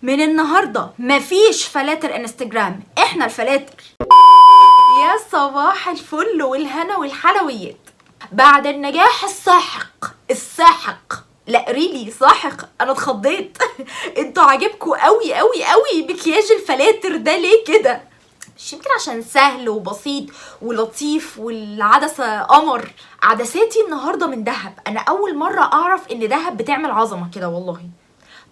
من النهارده مفيش فلاتر انستجرام، احنا الفلاتر. يا صباح الفل والهنا والحلويات. بعد النجاح الساحق لا ريلي ساحق، انا اتخضيت. انتوا عاجبكوا قوي قوي قوي مكياج الفلاتر ده ليه كده؟ مش يمكن عشان سهل وبسيط ولطيف والعدسه قمر؟ عدساتي النهارده من دهب. انا اول مره اعرف ان دهب بتعمل عظمه كده والله.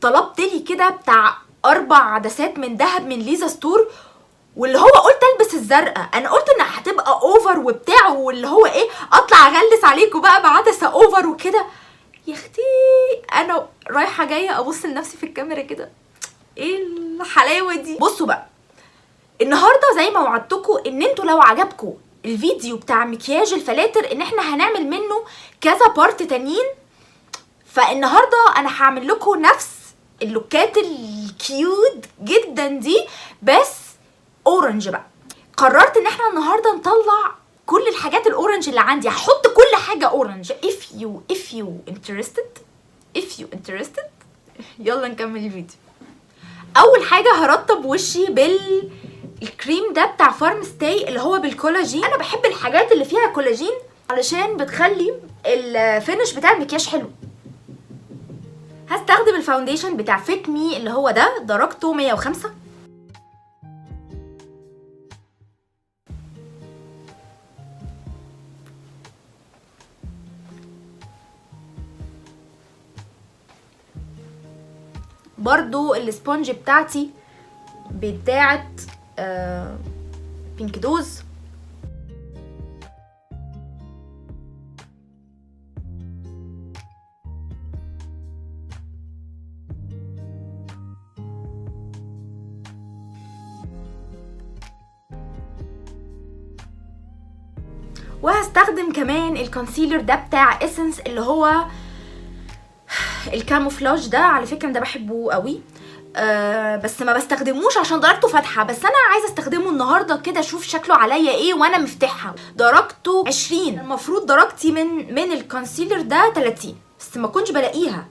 طلبت لي كده بتاع 4 عدسات من دهب من ليزا ستور، واللي هو قلت البس الزرقاء. انا قلت انها هتبقى اوفر وبتاع، واللي هو ايه اطلع اغلس عليكم بقى بعدسه اوفر وكده. يا اختي انا رايحه جايه ابص لنفسي في الكاميرا كده، ايه الحلاوه دي؟ بصوا بقى النهارده زي ما وعدتكم ان انتوا لو عجبكم الفيديو بتاع مكياج الفلاتر ان احنا هنعمل منه كذا بارت تانيين، فالنهارده انا هعمل لكم نفس اللوكات الكيوت جدا دي بس اورنج بقى. قررت ان احنا النهارده نطلع كل الحاجات الاورنج اللي عندي، هحط كل حاجه اورنج. if you interested يلا نكمل الفيديو. اول حاجه هرطب وشي بالكريم ده بتاع فارم ستاي اللي هو بالكولاجين. انا بحب الحاجات اللي فيها كولاجين علشان بتخلي الفينش بتاع المكياج حلو. هستخدم الفاونديشن بتاع فيت مي اللي هو ده درجته 105. برضو السبونج بتاعتي بتاعت بينك دوز. وهستخدم كمان الكونسيلر ده بتاع اسنس اللي هو الكاموفلاج ده. على فكره ده بحبه قوي، بس ما بستخدموش عشان درجته فاتحه، بس انا عايزه استخدمه النهارده كده اشوف شكله عليا ايه وانا مفتحها. درجته 20، المفروض درجتي من الكونسيلر ده 30 بس ما كنتش بلاقيها.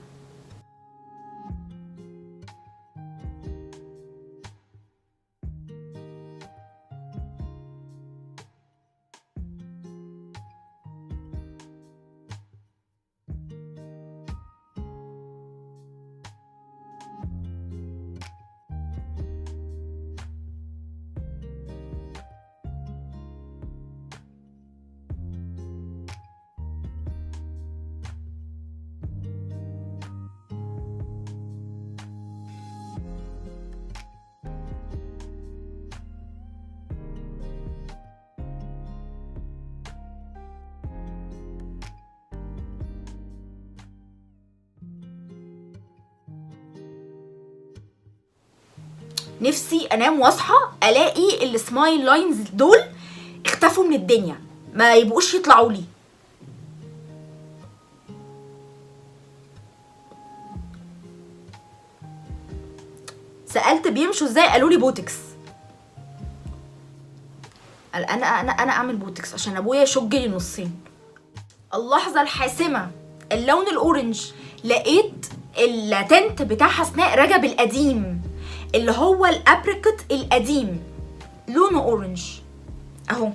نفسي انام واصحى الاقي السمايل لاينز دول اختفوا من الدنيا، ما يبقوش يطلعوا لي. سالت بيمشوا ازاي، قالوا لي بوتكس. انا اعمل بوتكس عشان ابويا يشج لي نصين. اللحظه الحاسمه اللون الاورنج. لقيت التنت بتاع حسناء رجب القديم اللي هو الابريكوت القديم لونه اورنج اهو.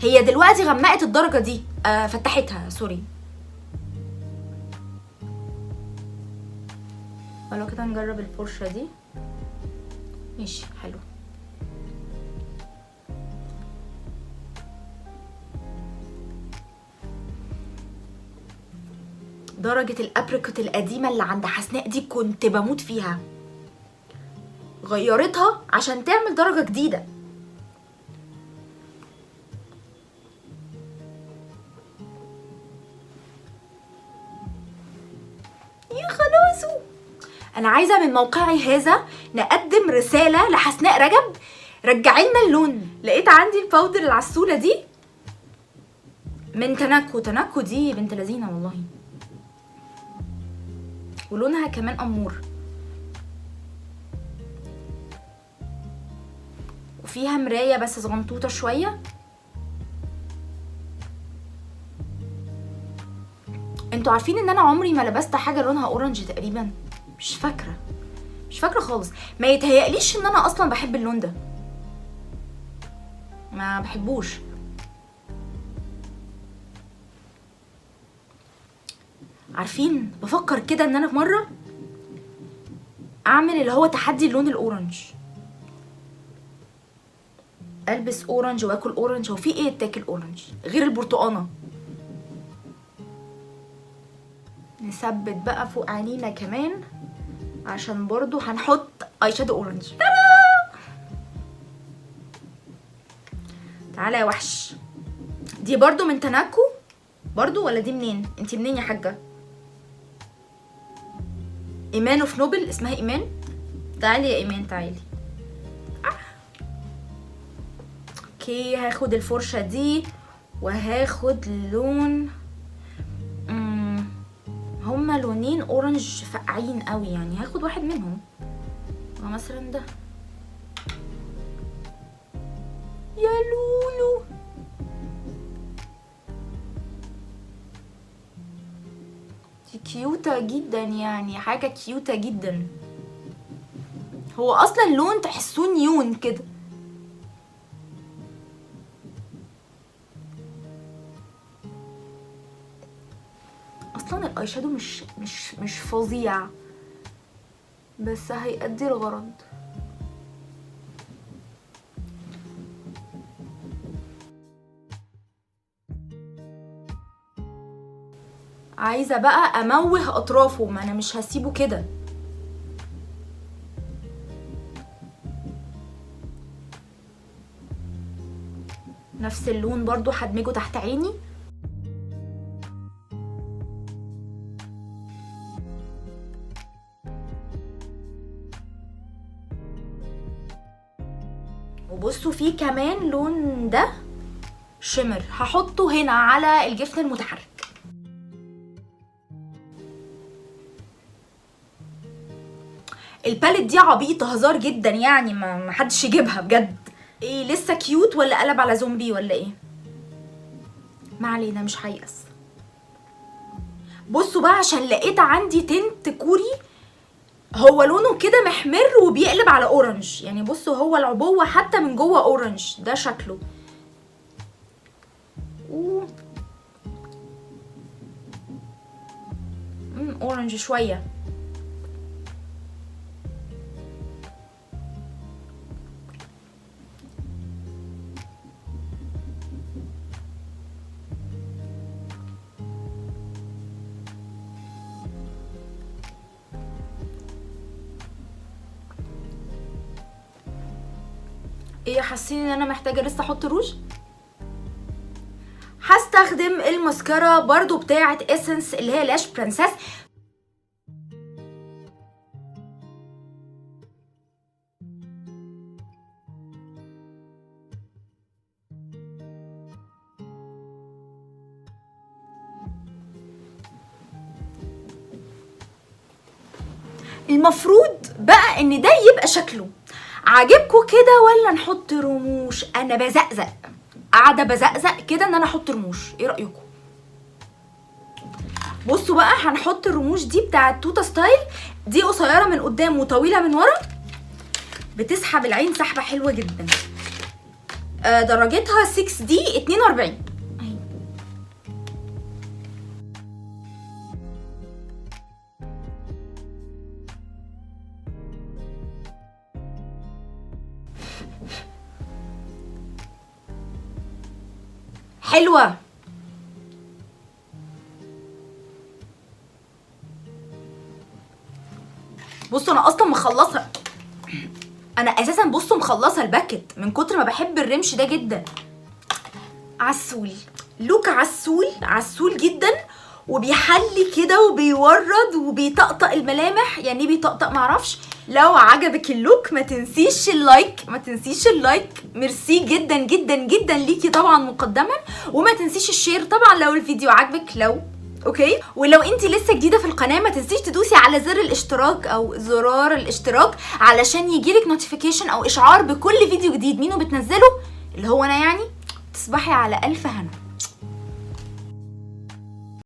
هي دلوقتي غمقت الدرجه دي، فتحتها سوري. ولو كده نجرب الفرشه دي. ماشي حلو. درجه الابريكوت القديمه اللي عند حسناء دي كنت بموت فيها، غيرتها عشان تعمل درجة جديدة. يا خلاص انا عايزة من موقعي هذا نقدم رسالة لحسناء رجب، رجعي لنا اللون. لقيت عندي الباودر العسولة دي من تنكو دي بنت لذينة والله، ولونها كمان امور وفيها مراية بس صغنطوطة شوية. انتوا عارفين ان انا عمري ما لبست حاجة لونها اورنج تقريبا، مش فاكرة مش فاكره خالص. ما يتهيأليش ان انا اصلا بحب اللون ده، ما بحبوش. عارفين بفكر كده ان انا في مره اعمل اللي هو تحدي اللون الاورنج، البس اورنج واكل اورنج. هو في ايه يتاكل اورنج غير البرتقانه؟ نثبت بقى فوق عينينا كمان عشان برضو هنحط اي شادو اورنج. تعالى يا وحش. دي برضو من تناكو برضو ولا دي منين؟ انتي منين يا حاجه؟ ايمان اوف نوبل، اسمها ايمان. تعالي يا ايمان تعالي. اوكي هاخد الفرشه دي وهاخد لون، هما لونين اورنج فقعين قوي يعني، هاخد واحد منهم مثلا ده. يا لولو دي كيوتة جدا يعني، حاجة كيوتة جدا. هو اصلا لون تحسوه نيون كده. اصلا الاي شادو مش فظيع بس هيأدي الغرض. عايزه بقى اموه اطرافه، ما انا مش هسيبه كده. نفس اللون برضو هدمجه تحت عيني. وبصوا في كمان لون ده شمر، هحطه هنا على الجفن المتحرك. الباليت دي عبيطه هزار جدا يعني، ما حدش يجيبها بجد. ايه لسه كيوت ولا قلب على زومبي ولا ايه؟ ما علينا مش هيأس. بصوا بقى عشان لقيت عندي تنت كوري، هو لونه كده محمر وبيقلب على اورنج يعني. بصوا هو العبوه حتى من جوه اورنج، ده شكله. اورنج شويه. ايه حاسين ان انا محتاجه لسه احط روج؟ هستخدم الماسكارا برضو بتاعه اسنس اللي هي لاش برنسس. المفروض بقى ان ده يبقى شكله عاجبكم كده ولا نحط رموش؟ انا بزقزق، قاعده بزقزق كده ان انا احط رموش، ايه رايكم؟ بصوا بقى هنحط الرموش دي بتاعه توتا ستايل، دي قصيره من قدام وطويله من ورا، بتسحب العين سحبه حلوه جدا. درجتها 6D 42. حلوه. بصوا انا اصلا مخلصه، انا اساسا بصوا مخلصه الباكت من كتر ما بحب الرمش ده جدا. عسول، لوك عسول عسول جدا، وبيحلي كده وبيورد وبيطقطق الملامح. يعني بيطقطق معرفش. لو عجبك اللوك ما تنسيش اللايك، ما تنسيش اللايك، ميرسي جدا جدا جدا ليكي طبعا مقدما. وما تنسيش الشير طبعا لو الفيديو عجبك، لو اوكي. ولو انت لسه جديده في القناه ما تنسيش تدوسي على زر الاشتراك او زرار الاشتراك علشان يجيلك نوتيفيكيشن او اشعار بكل فيديو جديد مينو بتنزله، اللي هو انا يعني. تصبحي على الف هنا.